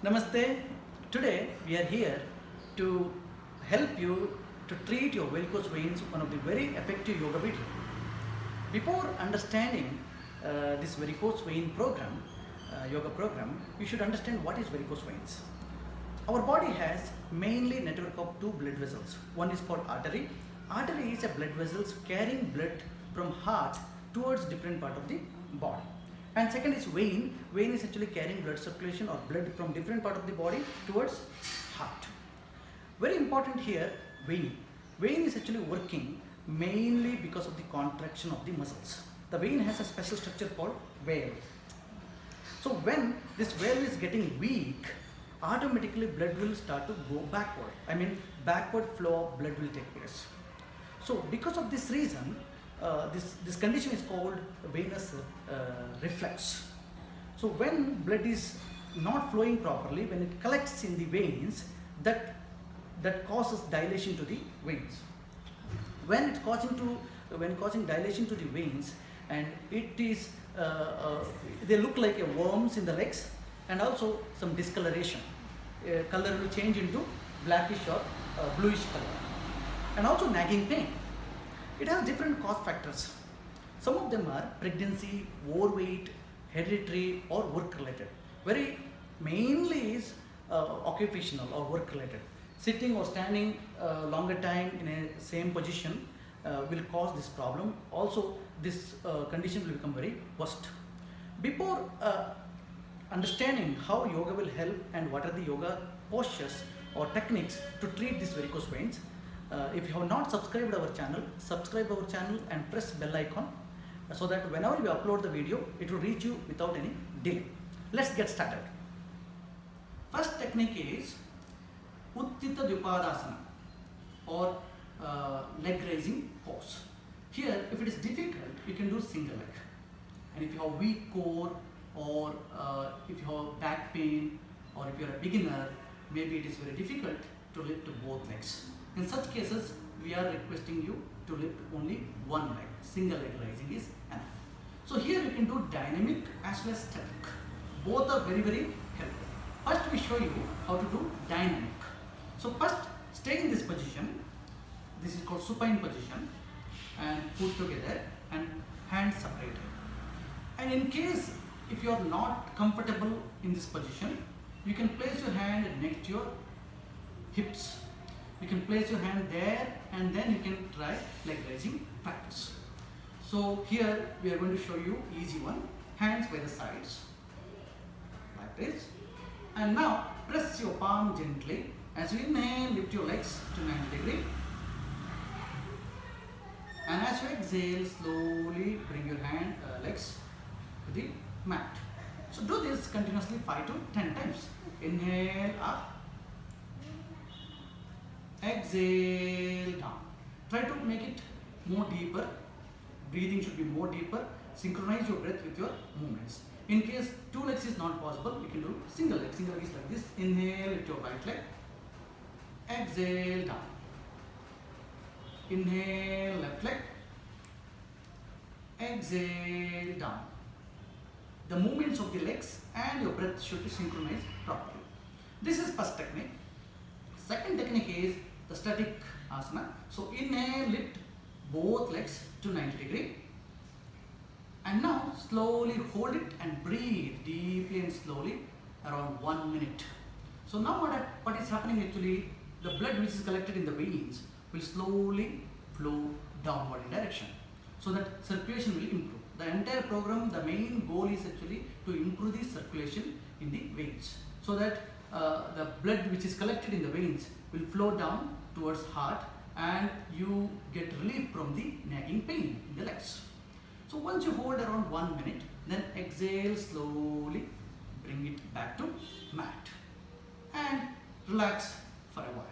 Namaste. Today we are here to help you to treat your varicose veins, one of the very effective yoga video. Before understanding this varicose vein program, yoga program, you should understand what is varicose veins. Our body has mainly network of two blood vessels. One is called artery. Artery is a blood vessels carrying blood from heart towards different part of the body. And second is vein. Vein is actually carrying blood circulation or blood from different part of the body towards heart. Very important here, vein. Vein is actually working mainly because of the contraction of the muscles. The vein has a special structure called valve. So when this valve is getting weak, automatically blood will start to go backward. Backward flow of blood will take place. So because of this reason, this condition is called venous reflux. So when blood is not flowing properly, when it collects in the veins, that causes dilation to the veins. When causing dilation to the veins, and it is they look like worms in the legs, and also some discoloration. Color will change into blackish or bluish color, and also nagging pain. It has different cause factors. Some of them are pregnancy, overweight, hereditary, or work related. Very mainly is occupational or work related. Sitting or standing longer time in a same position will cause this problem. Also, this condition will become very worst. Before understanding how yoga will help and what are the yoga postures or techniques to treat these varicose veins, if you have not subscribed our channel, subscribe our channel and press bell icon so that whenever we upload the video, it will reach you without any delay. Let's get started. First technique is Uttita Dvipadasana or leg raising pose. Here, if it is difficult, you can do single leg. And if you have weak core, or if you have back pain, or if you are a beginner, maybe it is very difficult to lift both legs. In such cases, we are requesting you to lift only one leg. Single leg raising is enough. So here you can do dynamic as well as static. Both are very, very helpful. First we show you how to do dynamic. So first, stay in this position. This is called supine position, and foot together and hands separated. And in case if you are not comfortable in this position, you can place your hand next to your hips. You can place your hand there, and then you can try leg raising practice. So here we are going to show you easy one. Hands by the sides like this, and now press your palm gently. As you inhale, lift your legs to 90 degrees, and as you exhale, slowly bring your legs to the mat. So do this continuously 5 to 10 times. Inhale up, exhale down. Try to make it more deeper. Breathing should be more deeper. Synchronize your breath with your movements. In case two legs is not possible, you can do single leg. Single leg is like this. Inhale, lift your right leg. Exhale down. Inhale, left leg. Exhale down. The movements of the legs and your breath should be synchronized properly. This is first technique. Second technique is the static asana. So inhale, lift both legs to 90 degrees. And now slowly hold it and breathe deeply and slowly around 1 minute. So now what is happening actually, the blood which is collected in the veins will slowly flow downward in direction, so that circulation will improve. The entire program, the main goal is actually to improve the circulation in the veins, so that the blood which is collected in the veins will flow down towards heart, and you get relief from the nagging pain in the legs. So once you hold around 1 minute, then exhale slowly, bring it back to mat and relax for a while.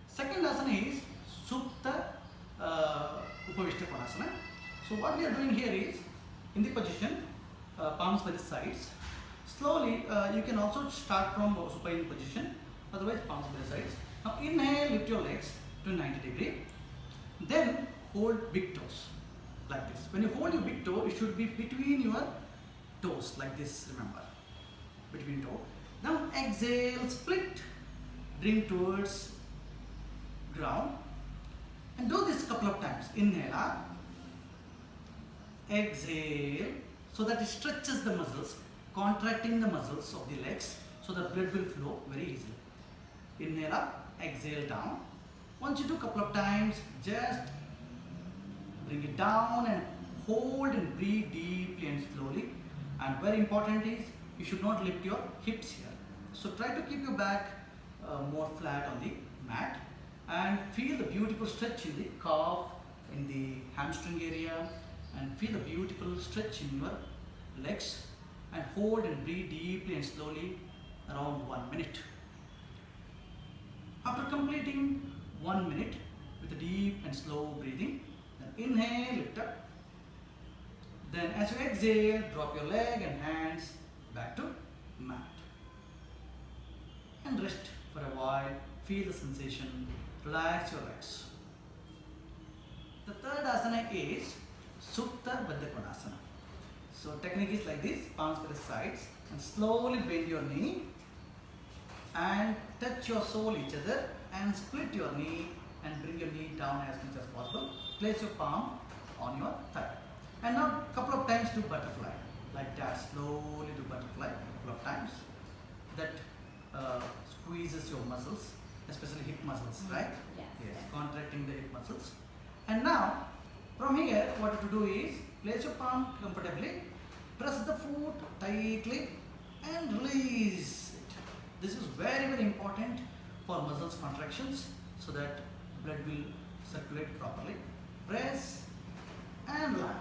Second asana is Supta Upavishta Konasana. So what we are doing here is, in the position, palms by the sides. Slowly, you can also start from supine position, otherwise palms by the sides. Now inhale, lift your legs to 90 degrees. Then hold big toes like this. When you hold your big toe, it should be between your toes like this, remember. Between toe. Now exhale, split, bring towards ground and do this couple of times. Inhale up, exhale, so that it stretches the muscles, contracting the muscles of the legs so that blood will flow very easily. Inhale up, exhale down. Once you do a couple of times, just bring it down and hold and breathe deeply and slowly. And very important is you should not lift your hips here. So try to keep your back more flat on the mat and feel the beautiful stretch in the calf, in the hamstring area, and feel the beautiful stretch in your legs and hold and breathe deeply and slowly around 1 minute. After completing 1 minute with a deep and slow breathing, then inhale, lift up. Then as you exhale, drop your leg and hands back to mat. And rest for a while, feel the sensation, relax your legs. The third asana is Supta Baddha Konasana. So technique is like this, palms to the sides and slowly bend your knee and touch your sole each other and split your knee and bring your knee down as much as possible. Place your palm on your thigh. And now couple of times do butterfly. Like that, slowly do butterfly couple of times. That squeezes your muscles, especially hip muscles, right? Yes, contracting the hip muscles. And now, from here, what to do is, place your palm comfortably, press the foot tightly and release it. This is very, very important for muscles contractions so that blood will circulate properly. Press and relax.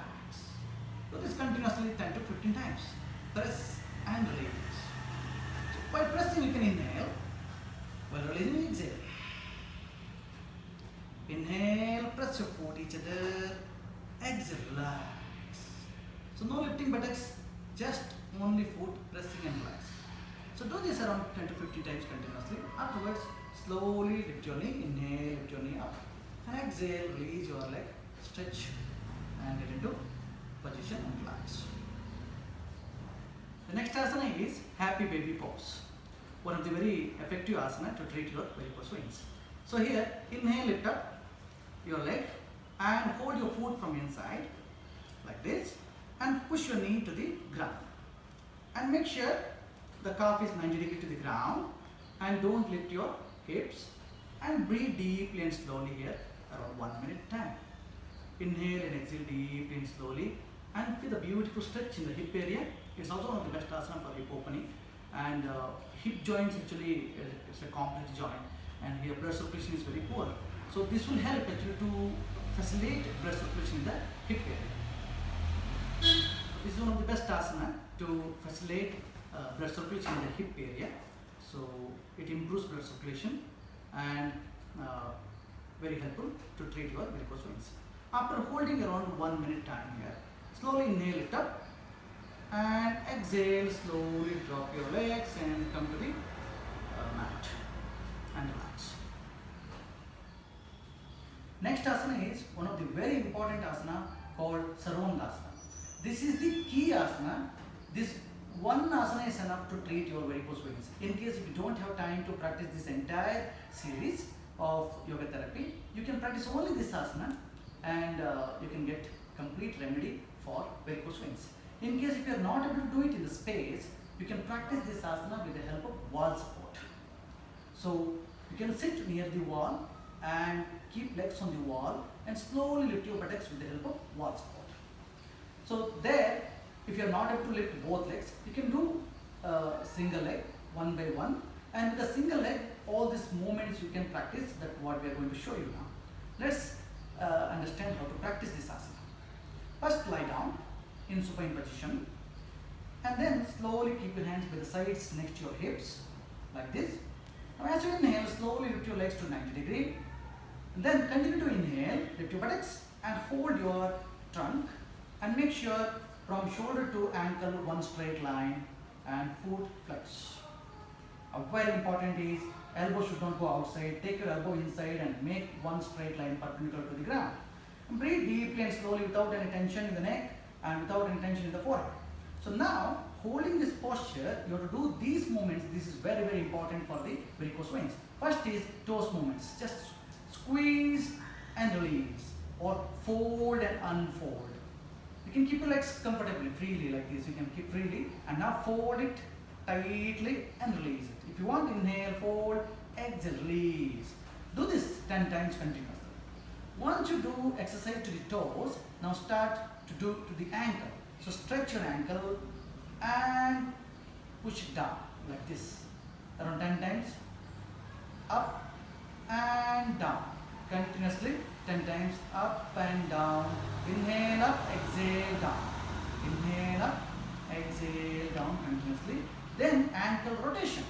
Do this continuously 10 to 15 times. Press and release. So while pressing, you can inhale. While releasing, exhale. Inhale, press your foot each other. Exhale, relax. So no lifting buttocks, just only foot pressing and relax. So do this around 10 to 15 times continuously. Afterwards, slowly lift your knee. Inhale, lift your knee up. And exhale, release your leg. Stretch and get into position and relax. The next asana is Happy Baby Pose. One of the very effective asana to treat your varicose veins. So here, inhale, lift up your leg and hold your foot from inside like this and push your knee to the ground. And make sure the calf is 90 degrees to the ground and don't lift your hips and breathe deeply and slowly here around 1 minute time. Inhale and exhale deeply and slowly and feel the beautiful stretch in the hip area. It's also one of the best asana for hip opening, and hip joints actually it's a complex joint and here blood circulation is very poor. So this will help actually to facilitate blood circulation in the hip area. This is one of the best asana to facilitate blood circulation in the hip area. So it improves blood circulation and very helpful to treat your varicose veins. After holding around 1 minute time here, slowly inhale, lift up and exhale, slowly drop your legs and come to the mat and relax. Next asana is one of the very important asana called Sarvangasana. This is the key asana. This one asana is enough to treat your varicose veins. In case if you don't have time to practice this entire series of yoga therapy, you can practice only this asana and you can get complete remedy for varicose veins. In case if you are not able to do it in the space, you can practice this asana with the help of wall support. So you can sit near the wall and keep legs on the wall and slowly lift your buttocks with the help of wall support. So there, if you are not able to lift both legs, you can do single leg one by one, and with a single leg, all these movements you can practice. That's what we are going to show you now. Let's understand how to practice this asana. First, lie down in supine position and then slowly keep your hands by the sides next to your hips like this. Now as you inhale, slowly lift your legs to 90 degrees. And then continue to inhale, lift your buttocks and hold your trunk and make sure from shoulder to ankle one straight line and foot flex. Very important is elbow should not go outside. Take your elbow inside and make one straight line perpendicular to the ground. And breathe deeply and slowly without any tension in the neck and without any tension in the forehead. So now holding this posture, you have to do these movements. This is very, very important for the varicose veins. First is toes movements. Just squeeze and release, or fold and unfold. You can keep your legs comfortably, freely like this. You can keep freely, and now fold it tightly and release it. If you want, inhale, fold, exhale, release. Do this 10 times continuously. Once you do exercise to the toes, now start to do to the ankle. So stretch your ankle and push it down like this. Around 10 times. Up and down. Continuously 10 times. Up and down. Inhale up, exhale down. Inhale up, exhale down continuously. Then ankle rotation.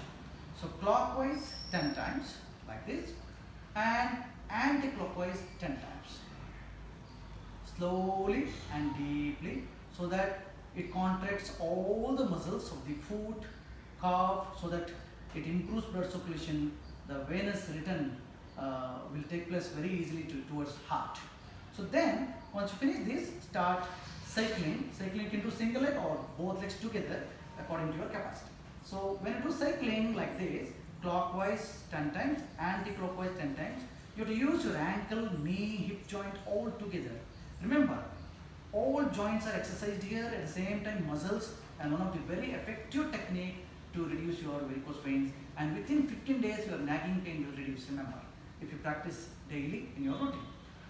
So clockwise 10 times like this, and anti-clockwise 10 times. Slowly and deeply, so that it contracts all the muscles of the foot, calf, so that it improves blood circulation. The venous return will take place very easily towards heart. So then, once you finish this, start cycling. Cycling you can do single leg or both legs together according to your capacity. So when you do cycling like this, clockwise 10 times, anti-clockwise 10 times, you have to use your ankle, knee, hip joint all together. Remember, all joints are exercised here at the same time, muscles, and one of the very effective technique to reduce your varicose veins, and within 15 days your nagging pain will reduce, remember, if you practice daily in your routine.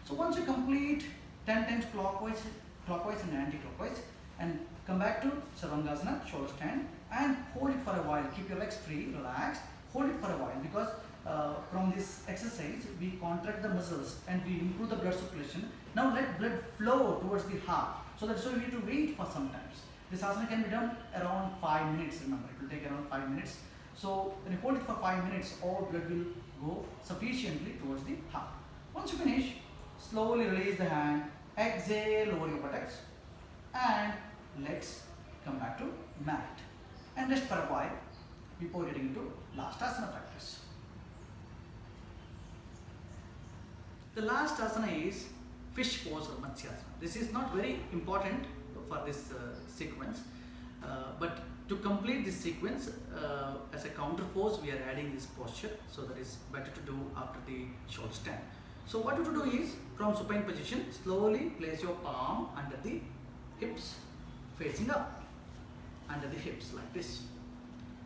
So once you complete 10 times clockwise and anti-clockwise, and come back to Sarvangasana, shoulder stand, and hold it for a while. Keep your legs free, relaxed, hold it for a while, because from this exercise we contract the muscles and we improve the blood circulation. Now let blood flow towards the heart. So that's why we need to wait for some times. This asana can be done around 5 minutes, remember, it will take around 5 minutes. So when you hold it for 5 minutes, all blood will go sufficiently towards the heart. Once you finish, slowly release the hand, exhale over your buttocks, and legs come back to mat. And rest for a while before getting into last asana practice. The last asana is fish pose or Matsyasana. This is not very important for this sequence, but to complete this sequence, as a counter pose, we are adding this posture, so that is better to do after the shoulder stand. So what you have to do is, from supine position, slowly place your palm under the hips, facing up, under the hips like this.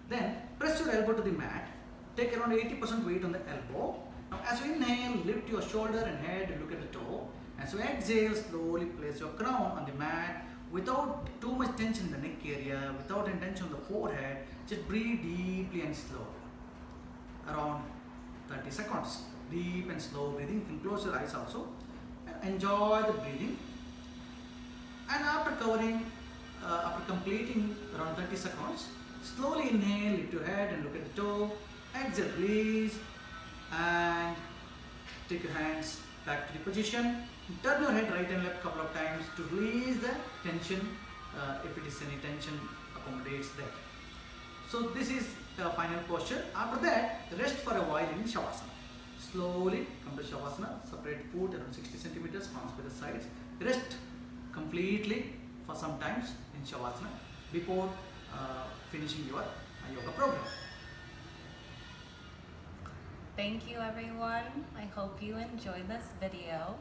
Then press your elbow to the mat, take around 80% weight on the elbow. Now as you inhale, lift your shoulder and head and look at the toe. As you exhale, slowly place your crown on the mat without too much tension in the neck area, without any tension on the forehead. Just breathe deeply and slowly. Around 30 seconds. Deep and slow breathing. You can close your eyes also. And enjoy the breathing. And after completing around 30 seconds, slowly inhale, lift your head and look at the toe. Exhale, release, and take your hands back to the position. Turn your head right and left couple of times to release the tension, if it is any tension accommodates that. So this is the final posture. After that, rest for a while in Shavasana. Slowly come to Shavasana, separate foot around 60 centimeters, palms by the sides. Rest completely for some times in Shavasana before finishing your yoga program. Thank you everyone. I hope you enjoyed this video.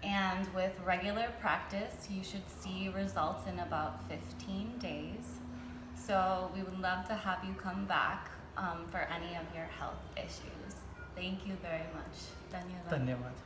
And with regular practice, you should see results in about 15 days. So we would love to have you come back for any of your health issues. Thank you very much. Dhanyavad. Dhanyavad.